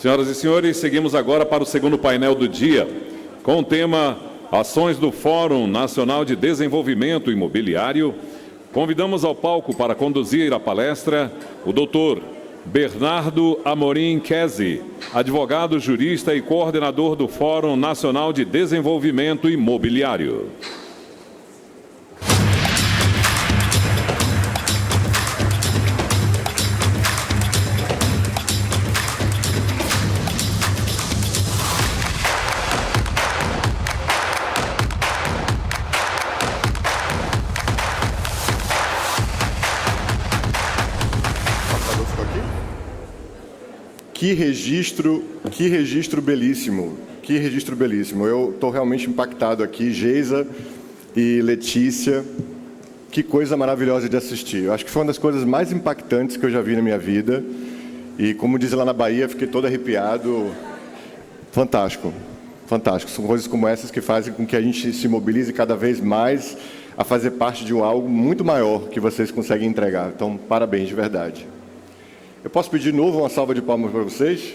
Senhoras e senhores, seguimos agora para o segundo painel do dia, com o tema Ações do Fórum Nacional de Desenvolvimento Imobiliário. Convidamos ao palco para conduzir a palestra o doutor Bernardo Amorim Kesi, advogado, jurista e coordenador do Fórum Nacional de Desenvolvimento Imobiliário. Que registro belíssimo, que registro belíssimo. Eu estou realmente impactado aqui, Geisa e Letícia, que coisa maravilhosa de assistir. Eu acho que foi uma das coisas mais impactantes que eu já vi na minha vida. E como diz lá na Bahia, fiquei todo arrepiado. Fantástico, fantástico. São coisas como essas que fazem com que a gente se mobilize cada vez mais a fazer parte de algo muito maior que vocês conseguem entregar. Então, parabéns de verdade. Eu posso pedir de novo uma salva de palmas para vocês?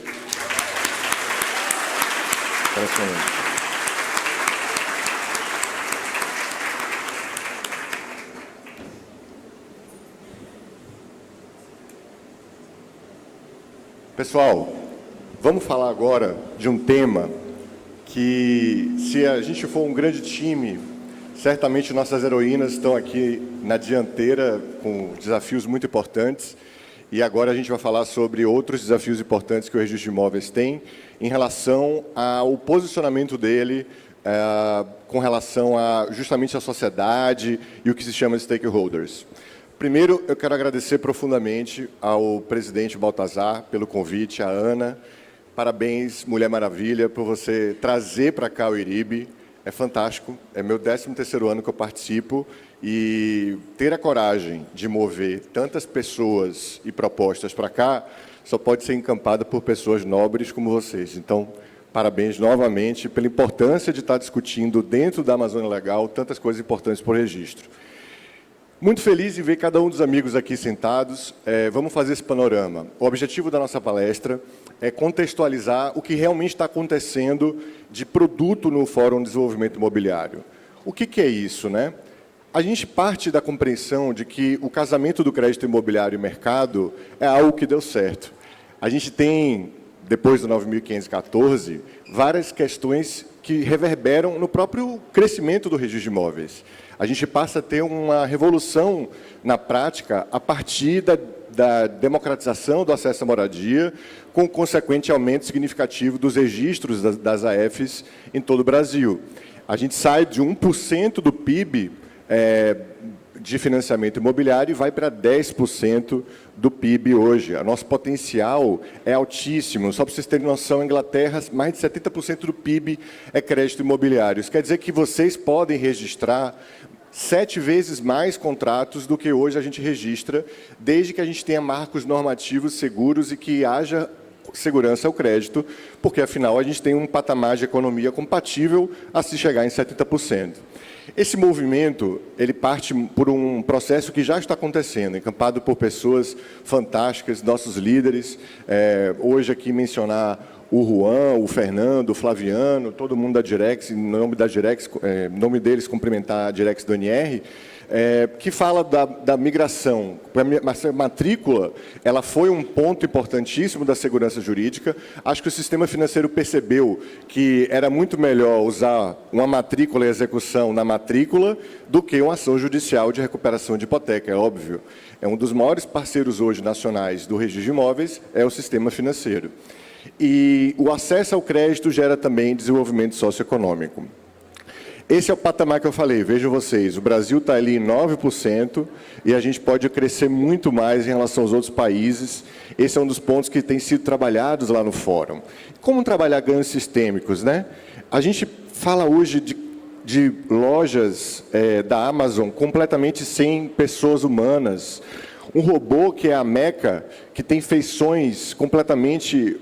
Pessoal, vamos falar agora de um tema que, se a gente for um grande time, certamente nossas heroínas estão aqui na dianteira com desafios muito importantes. E agora a gente vai falar sobre outros desafios importantes que o registro de imóveis tem em relação ao posicionamento dele com relação a justamente a sociedade e o que se chama de stakeholders. Primeiro, eu quero agradecer profundamente ao presidente Baltazar pelo convite, a Ana. Parabéns, Mulher Maravilha, por você trazer para cá o IRIB. É fantástico, é meu 13º ano que eu participo e ter a coragem de mover tantas pessoas e propostas para cá só pode ser encampada por pessoas nobres como vocês. Então, parabéns novamente pela importância de estar discutindo dentro da Amazônia Legal tantas coisas importantes para o registro. Muito feliz em ver cada um dos amigos aqui sentados. Vamos fazer esse panorama. O objetivo da nossa palestra é contextualizar o que realmente está acontecendo de produto no Fórum de Desenvolvimento Imobiliário. O que é isso, né? A gente parte da compreensão de que o casamento do crédito imobiliário e mercado é algo que deu certo. A gente tem, depois do 9.514, várias questões que reverberam no próprio crescimento do registro de imóveis. A gente passa a ter uma revolução na prática a partir da democratização do acesso à moradia, com consequente aumento significativo dos registros das AFs em todo o Brasil. A gente sai de 1% do PIB de financiamento imobiliário e vai para 10% do PIB hoje. O nosso potencial é altíssimo. Só para vocês terem noção, em Inglaterra, mais de 70% do PIB é crédito imobiliário. Isso quer dizer que vocês podem registrar 7 vezes mais contratos do que hoje a gente registra, desde que a gente tenha marcos normativos seguros e que haja segurança ao crédito, porque, afinal, a gente tem um patamar de economia compatível a se chegar em 70%. Esse movimento, ele parte por um processo que já está acontecendo, encampado por pessoas fantásticas, nossos líderes. Hoje aqui mencionar o Juan, o Fernando, o Flaviano, todo mundo da Direx, em nome da Direx, em nome deles cumprimentar a Direx do NR, que fala da migração. A matrícula, ela foi um ponto importantíssimo da segurança jurídica. Acho que o sistema financeiro percebeu que era muito melhor usar uma matrícula e execução na matrícula do que uma ação judicial de recuperação de hipoteca, é óbvio. É um dos maiores parceiros hoje nacionais do registro de imóveis, é o sistema financeiro. E o acesso ao crédito gera também desenvolvimento socioeconômico. Esse é o patamar que eu falei, vejam vocês, o Brasil está ali em 9% e a gente pode crescer muito mais em relação aos outros países. Esse é um dos pontos que tem sido trabalhados lá no fórum. Como trabalhar ganhos sistêmicos, né? A gente fala hoje de lojas da Amazon completamente sem pessoas humanas. Um robô que é a Meca, que tem feições completamente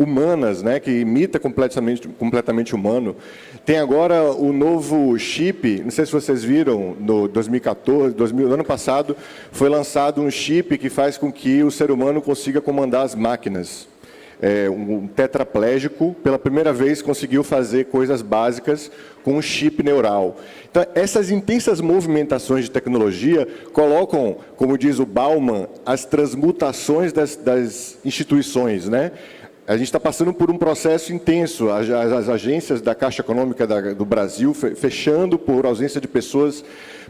humanas, né, que imita completamente humano. Tem agora o novo chip, não sei se vocês viram, no 2014, no ano passado, foi lançado um chip que faz com que o ser humano consiga comandar as máquinas. Um tetraplégico, pela primeira vez, conseguiu fazer coisas básicas com um chip neural. Então, essas intensas movimentações de tecnologia colocam, como diz o Bauman, as transmutações das instituições, né? A gente está passando por um processo intenso, as agências da Caixa Econômica do Brasil fechando por ausência de pessoas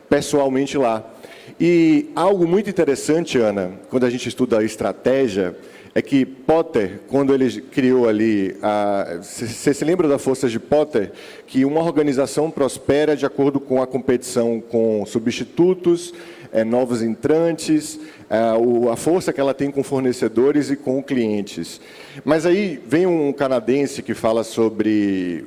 pessoalmente lá. E algo muito interessante, Ana, quando a gente estuda a estratégia, é que Potter, quando ele criou ali, você se lembra da força de Potter? Que uma organização prospera de acordo com a competição com substitutos, novos entrantes, a força que ela tem com fornecedores e com clientes. Mas aí vem um canadense que fala sobre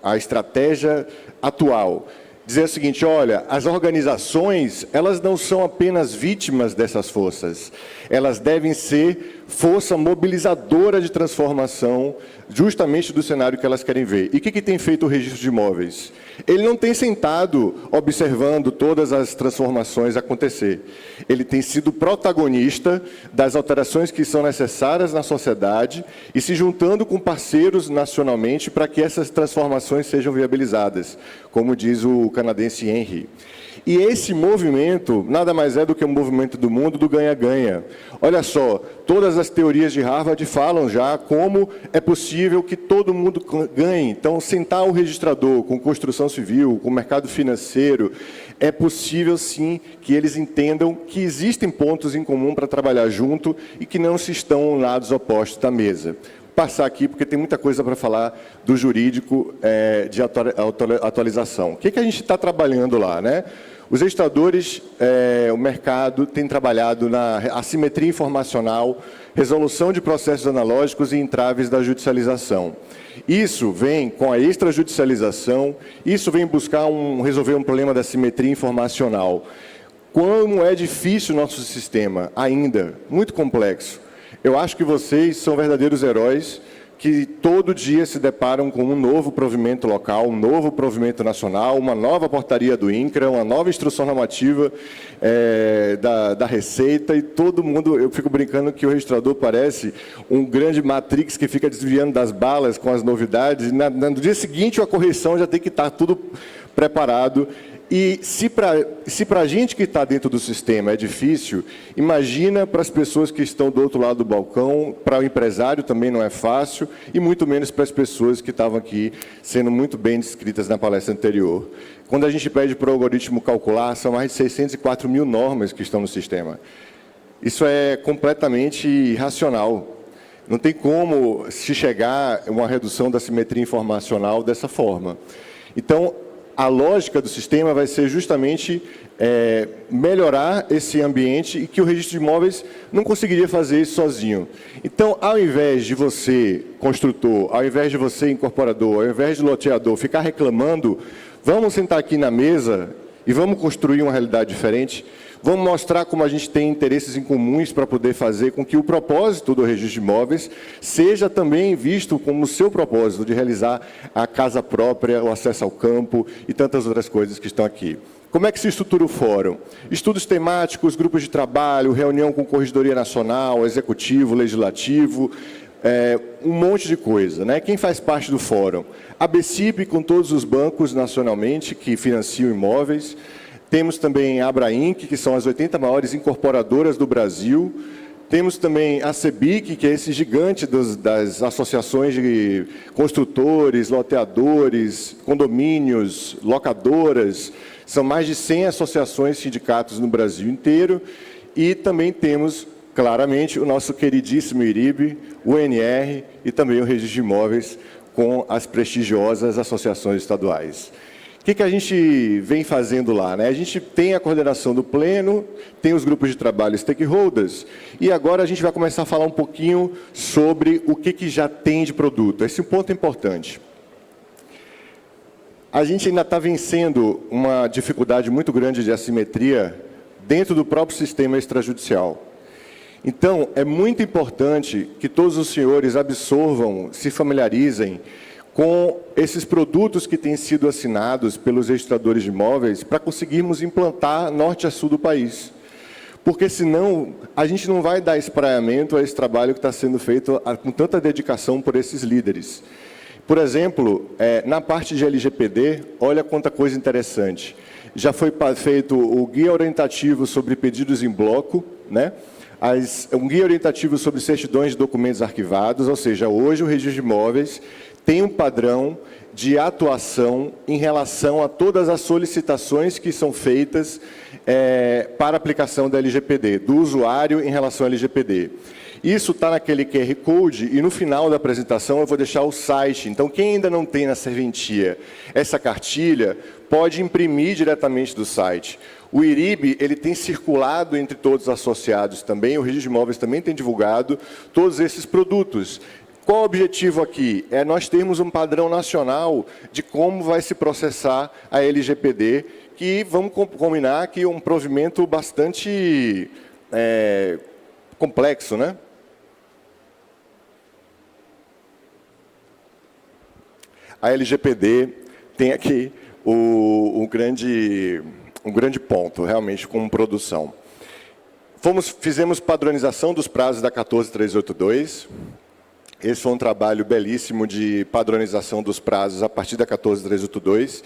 a estratégia atual. Dizer o seguinte, olha, as organizações, elas não são apenas vítimas dessas forças, elas devem ser força mobilizadora de transformação justamente do cenário que elas querem ver. E o que tem feito o registro de imóveis? Ele não tem sentado observando todas as transformações acontecer. Ele tem sido protagonista das alterações que são necessárias na sociedade e se juntando com parceiros nacionalmente para que essas transformações sejam viabilizadas, como diz o canadense Henry. E esse movimento nada mais é do que um movimento do mundo do ganha-ganha. Olha só, todas as teorias de Harvard falam já como é possível que todo mundo ganhe. Então, sentar o registrador com construção civil, com mercado financeiro, é possível sim que eles entendam que existem pontos em comum para trabalhar junto e que não se estão em lados opostos da mesa. Passar aqui, porque tem muita coisa para falar do jurídico de atualização. O que a gente está trabalhando lá, né? Os registradores, o mercado tem trabalhado na assimetria informacional, resolução de processos analógicos e entraves da judicialização. Isso vem com a extrajudicialização, isso vem buscar resolver um problema da assimetria informacional. Como é difícil o nosso sistema, ainda, muito complexo. Eu acho que vocês são verdadeiros heróis que todo dia se deparam com um novo provimento local, um novo provimento nacional, uma nova portaria do INCRA, uma nova instrução normativa da Receita, e todo mundo, eu fico brincando que o registrador parece um grande Matrix que fica desviando das balas com as novidades, e no dia seguinte a correção já tem que estar tudo preparado. E se para a gente que está dentro do sistema é difícil, imagina para as pessoas que estão do outro lado do balcão, para o empresário também não é fácil, e muito menos para as pessoas que estavam aqui sendo muito bem descritas na palestra anterior. Quando a gente pede para o algoritmo calcular, são mais de 604 mil normas que estão no sistema. Isso é completamente irracional. Não tem como se chegar a uma redução da simetria informacional dessa forma. Então, a lógica do sistema vai ser justamente melhorar esse ambiente e que o registro de imóveis não conseguiria fazer isso sozinho. Então, ao invés de você, construtor, ao invés de você, incorporador, ao invés de loteador, ficar reclamando, vamos sentar aqui na mesa e vamos construir uma realidade diferente. Vamos mostrar como a gente tem interesses em comuns para poder fazer com que o propósito do registro de imóveis seja também visto como o seu propósito de realizar a casa própria, o acesso ao campo e tantas outras coisas que estão aqui. Como é que se estrutura o fórum? Estudos temáticos, grupos de trabalho, reunião com Corregedoria Nacional, Executivo, Legislativo, um monte de coisa, né? Quem faz parte do fórum? A BCIP, com todos os bancos nacionalmente que financiam imóveis. Temos também a Abrainc, que são as 80 maiores incorporadoras do Brasil. Temos também a CEBIC, que é esse gigante das associações de construtores, loteadores, condomínios, locadoras. São mais de 100 associações, sindicatos no Brasil inteiro. E também temos, claramente, o nosso queridíssimo IRIB, o NR e também o Registro de Imóveis, com as prestigiosas associações estaduais. O que a gente vem fazendo lá, né? A gente tem a coordenação do pleno, tem os grupos de trabalho stakeholders, e agora a gente vai começar a falar um pouquinho sobre o que já tem de produto. Esse é um ponto importante. A gente ainda está vencendo uma dificuldade muito grande de assimetria dentro do próprio sistema extrajudicial. Então, é muito importante que todos os senhores absorvam, se familiarizem com esses produtos que têm sido assinados pelos registradores de imóveis para conseguirmos implantar norte a sul do país. Porque, senão, a gente não vai dar espraiamento a esse trabalho que está sendo feito com tanta dedicação por esses líderes. Por exemplo, na parte de LGPD, olha quanta coisa interessante. Já foi feito o guia orientativo sobre pedidos em bloco, né? Um guia orientativo sobre certidões de documentos arquivados, ou seja, hoje o registro de imóveis tem um padrão de atuação em relação a todas as solicitações que são feitas para aplicação da LGPD, do usuário em relação à LGPD. Isso está naquele QR Code e no final da apresentação eu vou deixar o site. Então, quem ainda não tem na serventia essa cartilha, pode imprimir diretamente do site. O IRIB, ele tem circulado entre todos os associados também, o Registro de Imóveis também tem divulgado todos esses produtos. Qual o objetivo aqui? É nós termos um padrão nacional de como vai se processar a LGPD, que vamos combinar que é um provimento bastante complexo, né? A LGPD tem aqui um grande ponto, realmente, com produção. Fizemos padronização dos prazos da 14382. Esse foi um trabalho belíssimo de padronização dos prazos a partir da 14382,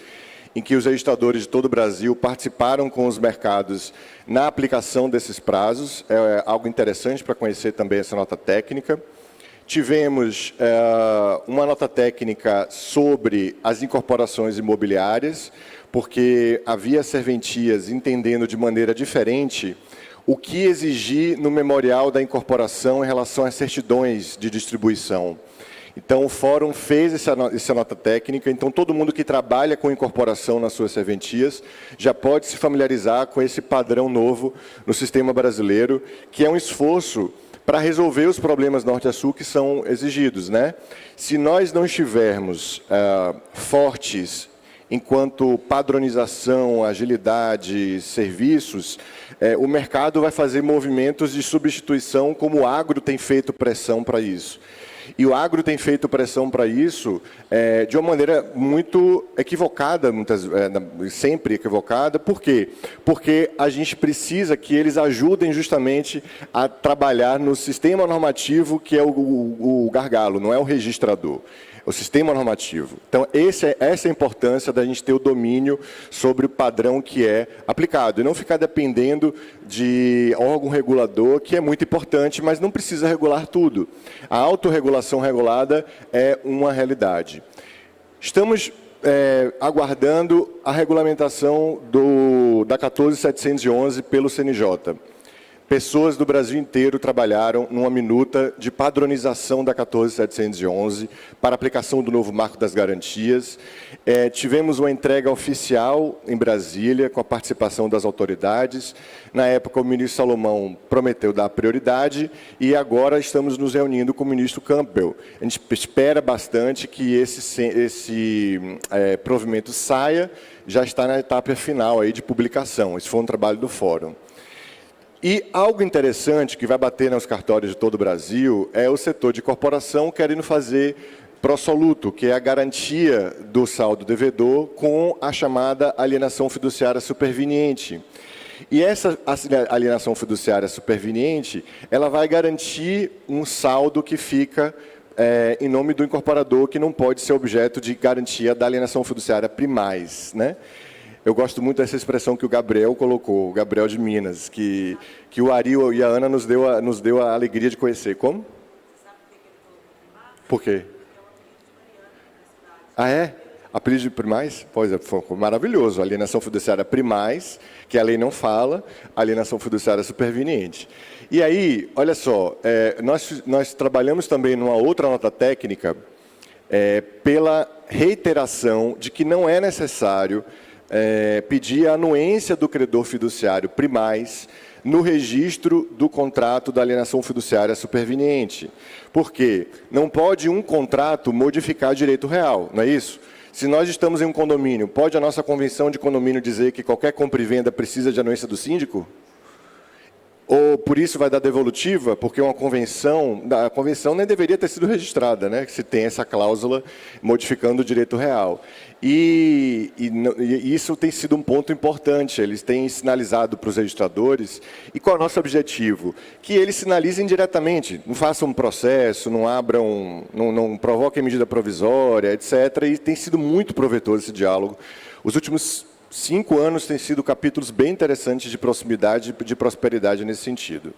em que os registradores de todo o Brasil participaram com os mercados na aplicação desses prazos. É algo interessante para conhecer também essa nota técnica. Tivemos uma nota técnica sobre as incorporações imobiliárias, porque havia serventias entendendo de maneira diferente o que exigir no memorial da incorporação em relação às certidões de distribuição. Então, o fórum fez essa nota técnica, então todo mundo que trabalha com incorporação nas suas serventias já pode se familiarizar com esse padrão novo no sistema brasileiro, que é um esforço para resolver os problemas norte a sul que são exigidos, né? Se nós não estivermos fortes enquanto padronização, agilidade, serviços, o mercado vai fazer movimentos de substituição, como o agro tem feito pressão para isso. E o agro tem feito pressão para isso de uma maneira muito equivocada, sempre equivocada. Por quê? Porque a gente precisa que eles ajudem justamente a trabalhar no sistema normativo, que é o gargalo, não é o registrador. O sistema normativo. Então, essa é a importância da gente ter o domínio sobre o padrão que é aplicado. E não ficar dependendo de órgão regulador, que é muito importante, mas não precisa regular tudo. A autorregulação regulada é uma realidade. Estamos aguardando a regulamentação da 14711 pelo CNJ. Pessoas do Brasil inteiro trabalharam numa minuta de padronização da 14711 para aplicação do novo marco das garantias. Tivemos uma entrega oficial em Brasília, com a participação das autoridades. Na época, o ministro Salomão prometeu dar prioridade e agora estamos nos reunindo com o ministro Campbell. A gente espera bastante que esse provimento saia, já está na etapa final aí de publicação. Esse foi um trabalho do Fórum. E algo interessante que vai bater nos cartórios de todo o Brasil é o setor de corporação querendo fazer pró-soluto, que é a garantia do saldo devedor com a chamada alienação fiduciária superveniente. E essa alienação fiduciária superveniente, ela vai garantir um saldo que fica em nome do incorporador, que não pode ser objeto de garantia da alienação fiduciária primais, né? Eu gosto muito dessa expressão que o Gabriel colocou, o Gabriel de Minas, que o Ari e a Ana nos deu a alegria de conhecer. Como? Por quê? Ah, é? Apelido de primais? Pois é, foi maravilhoso. Alienação fiduciária primais, que a lei não fala, alienação fiduciária superveniente. E aí, olha só, nós trabalhamos também numa outra nota técnica pela reiteração de que não é necessário pedir a anuência do credor fiduciário primais no registro do contrato da alienação fiduciária superveniente. Por quê? Não pode um contrato modificar direito real, não é isso? Se nós estamos em um condomínio, pode a nossa convenção de condomínio dizer que qualquer compra e venda precisa de anuência do síndico? ou por isso vai dar devolutiva, porque a convenção nem deveria ter sido registrada, né? Se tem essa cláusula modificando o direito real. E isso tem sido um ponto importante, eles têm sinalizado para os registradores. E qual é o nosso objetivo? Que eles sinalizem diretamente, não façam um processo, não abram, não provoquem medida provisória, etc. E tem sido muito proveitoso esse diálogo. Os últimos 5 anos têm sido capítulos bem interessantes de proximidade e de prosperidade nesse sentido.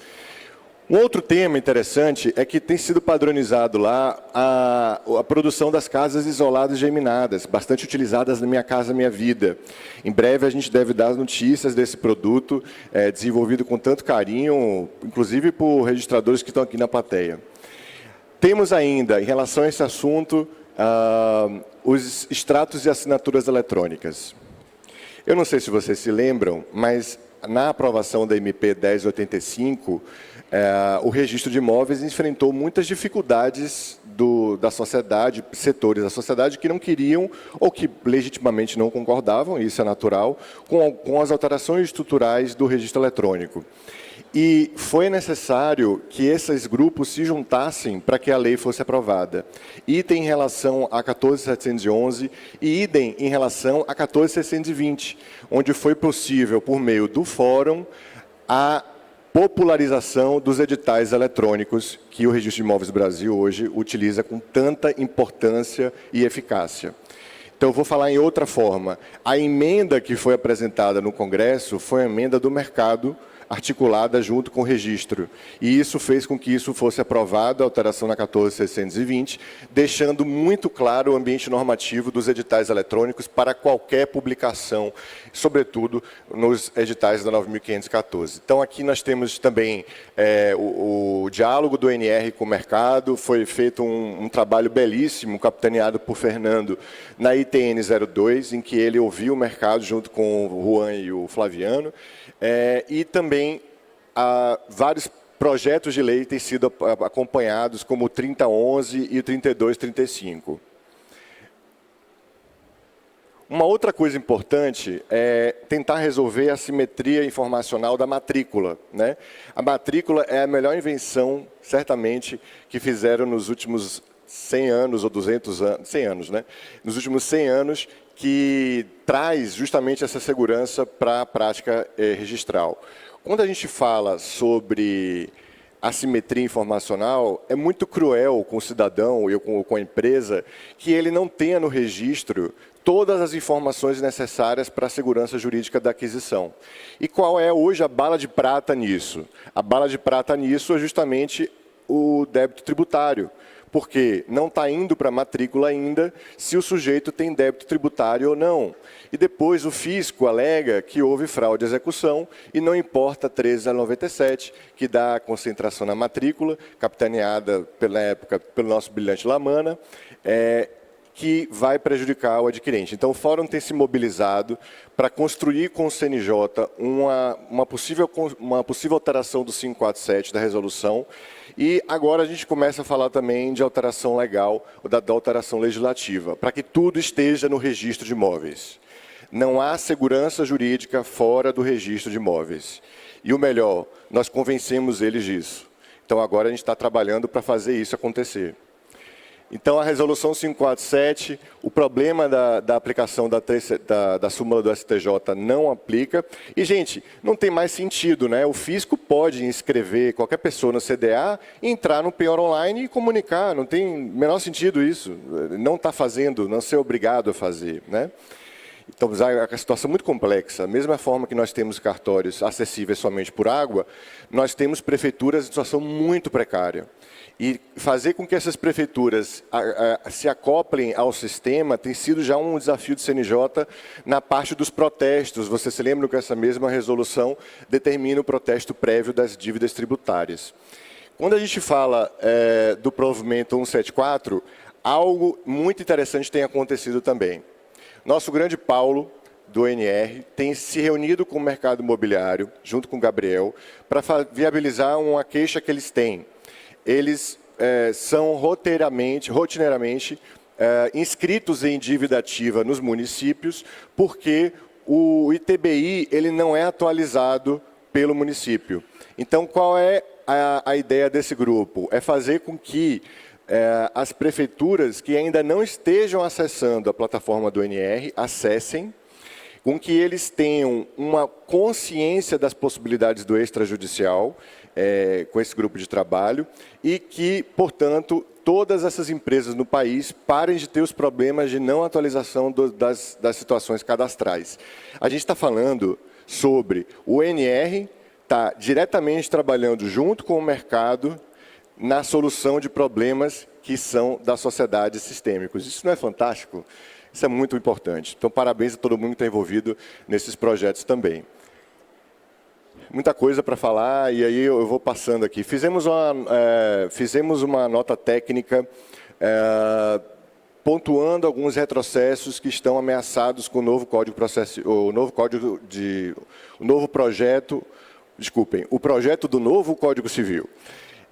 Um outro tema interessante é que tem sido padronizado lá a produção das casas isoladas geminadas, bastante utilizadas na Minha Casa Minha Vida. Em breve a gente deve dar notícias desse produto, desenvolvido com tanto carinho, inclusive por registradores que estão aqui na plateia. Temos ainda, em relação a esse assunto, os extratos e assinaturas eletrônicas. Eu não sei se vocês se lembram, mas na aprovação da MP 1085, o registro de imóveis enfrentou muitas dificuldades da sociedade, setores da sociedade que não queriam ou que legitimamente não concordavam, isso é natural, com as alterações estruturais do registro eletrônico. E foi necessário que esses grupos se juntassem para que a lei fosse aprovada. Idem em relação a 14.711 e idem em relação a 14.620, onde foi possível, por meio do fórum, a popularização dos editais eletrônicos que o Registro de Imóveis Brasil hoje utiliza com tanta importância e eficácia. Então, eu vou falar em outra forma. A emenda que foi apresentada no Congresso foi a emenda do mercado, articulada junto com o registro. E isso fez com que isso fosse aprovado, a alteração na 14.620, deixando muito claro o ambiente normativo dos editais eletrônicos para qualquer publicação, sobretudo nos editais da 9.514. Então, aqui nós temos também o diálogo do NR com o mercado, foi feito um trabalho belíssimo, capitaneado por Fernando, na ITN 02, em que ele ouviu o mercado junto com o Juan e o Flaviano, e também vários projetos de lei têm sido acompanhados, como o 3011 e o 3235. Uma outra coisa importante é tentar resolver a simetria informacional da matrícula, né? A matrícula é a melhor invenção, certamente, que fizeram nos últimos 100 anos ou 200 anos, 100 anos, né? Nos últimos 100 anos, que traz justamente essa segurança para a prática registral. Quando a gente fala sobre assimetria informacional, é muito cruel com o cidadão e com a empresa que ele não tenha no registro todas as informações necessárias para a segurança jurídica da aquisição. E qual é hoje a bala de prata nisso? A bala de prata nisso é justamente o débito tributário, porque não está indo para a matrícula ainda se o sujeito tem débito tributário ou não. E depois o fisco alega que houve fraude de execução e não importa 13.097, que dá a concentração na matrícula, capitaneada pela época pelo nosso brilhante Lamana, que vai prejudicar o adquirente. Então, o Fórum tem se mobilizado para construir com o CNJ uma possível alteração do 547 da resolução, e agora a gente começa a falar também de alteração legal, ou da alteração legislativa, para que tudo esteja no registro de imóveis. Não há segurança jurídica fora do registro de imóveis. E o melhor, nós convencemos eles disso. Então, agora a gente está trabalhando para fazer isso acontecer. Então, a resolução 547, o problema da aplicação da súmula do STJ não aplica. E, gente, não tem mais sentido, né? O fisco pode inscrever qualquer pessoa no CDA, entrar no penhor online e comunicar. Não tem menor sentido isso. Não está fazendo, não ser obrigado a fazer, né? Então, a situação é muito complexa. Da mesma forma que nós temos cartórios acessíveis somente por água, nós temos prefeituras em situação muito precária. E fazer com que essas prefeituras se acoplem ao sistema tem sido já um desafio do CNJ na parte dos protestos. Você se lembra que essa mesma resolução determina o protesto prévio das dívidas tributárias. Quando a gente fala do provimento 174, algo muito interessante tem acontecido também. Nosso grande Paulo, do NR, tem se reunido com o mercado imobiliário, junto com o Gabriel, para viabilizar uma queixa que eles têm. Eles são rotineiramente inscritos em dívida ativa nos municípios, porque o ITBI ele não é atualizado pelo município. Então, qual é a ideia desse grupo? É fazer com que as prefeituras que ainda não estejam acessando a plataforma do NR, acessem, com que eles tenham uma consciência das possibilidades do extrajudicial, com esse grupo de trabalho, e que, portanto, todas essas empresas no país parem de ter os problemas de não atualização das situações cadastrais. A gente está falando sobre o NR, está diretamente trabalhando junto com o mercado na solução de problemas que são da sociedade sistêmicos. Isso não é fantástico? Isso é muito importante. Então, parabéns a todo mundo que está envolvido nesses projetos também. Muita coisa para falar, e aí eu vou passando aqui. Fizemos uma nota técnica pontuando alguns retrocessos que estão ameaçados com o novo o projeto do novo Código Civil.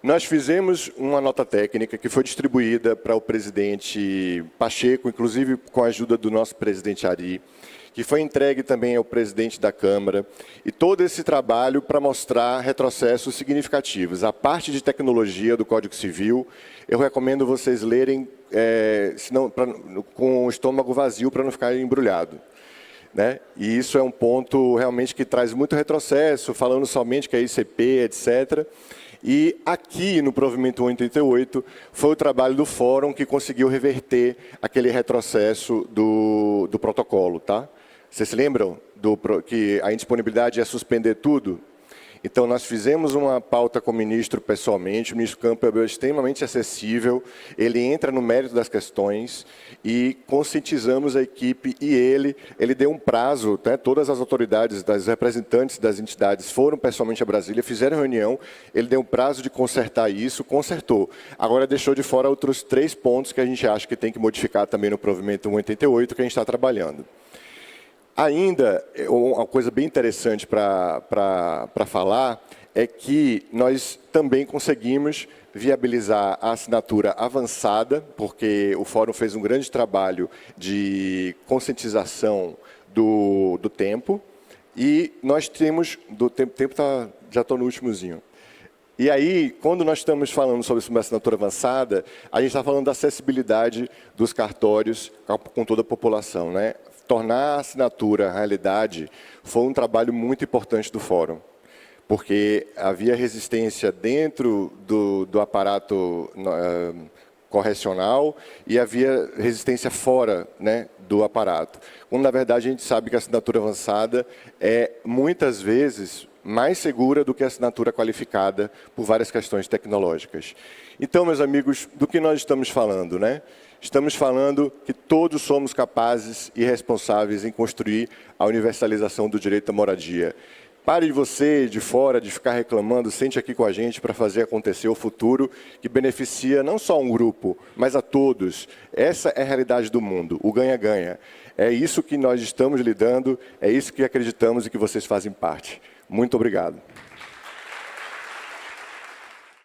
Nós fizemos uma nota técnica que foi distribuída para o presidente Pacheco, inclusive com a ajuda do nosso presidente Ari, que foi entregue também ao presidente da Câmara, e todo esse trabalho para mostrar retrocessos significativos. A parte de tecnologia do Código Civil, eu recomendo vocês lerem com o estômago vazio para não ficar embrulhado. Né? E isso é um ponto realmente que traz muito retrocesso, falando somente que é ICP, etc., e aqui, no provimento 188, foi o trabalho do fórum que conseguiu reverter aquele retrocesso do protocolo. Tá? Vocês se lembram que a indisponibilidade é suspender tudo? Então, nós fizemos uma pauta com o ministro pessoalmente, o ministro Campbell é extremamente acessível, ele entra no mérito das questões e conscientizamos a equipe e ele deu um prazo, né, todas as autoridades, das representantes das entidades foram pessoalmente a Brasília, fizeram reunião, ele deu um prazo de consertar isso, consertou. Agora deixou de fora outros 3 pontos que a gente acha que tem que modificar também no provimento 188, que a gente está trabalhando. Ainda, uma coisa bem interessante para falar é que nós também conseguimos viabilizar a assinatura avançada, porque o Fórum fez um grande trabalho de conscientização do tempo, e nós temos, já estou no últimozinho. E aí, quando nós estamos falando sobre uma assinatura avançada, a gente está falando da acessibilidade dos cartórios com toda a população, né? Tornar a assinatura realidade foi um trabalho muito importante do Fórum, porque havia resistência dentro do aparato correcional e havia resistência fora, né, do aparato. Quando, na verdade, a gente sabe que a assinatura avançada é, muitas vezes, mais segura do que a assinatura qualificada por várias questões tecnológicas. Então, meus amigos, do que nós estamos falando, né? Estamos falando que todos somos capazes e responsáveis em construir a universalização do direito à moradia. Pare de você, de fora, de ficar reclamando, sente aqui com a gente para fazer acontecer o futuro que beneficia não só um grupo, mas a todos. Essa é a realidade do mundo, o ganha-ganha. É isso que nós estamos lidando, é isso que acreditamos e que vocês fazem parte. Muito obrigado.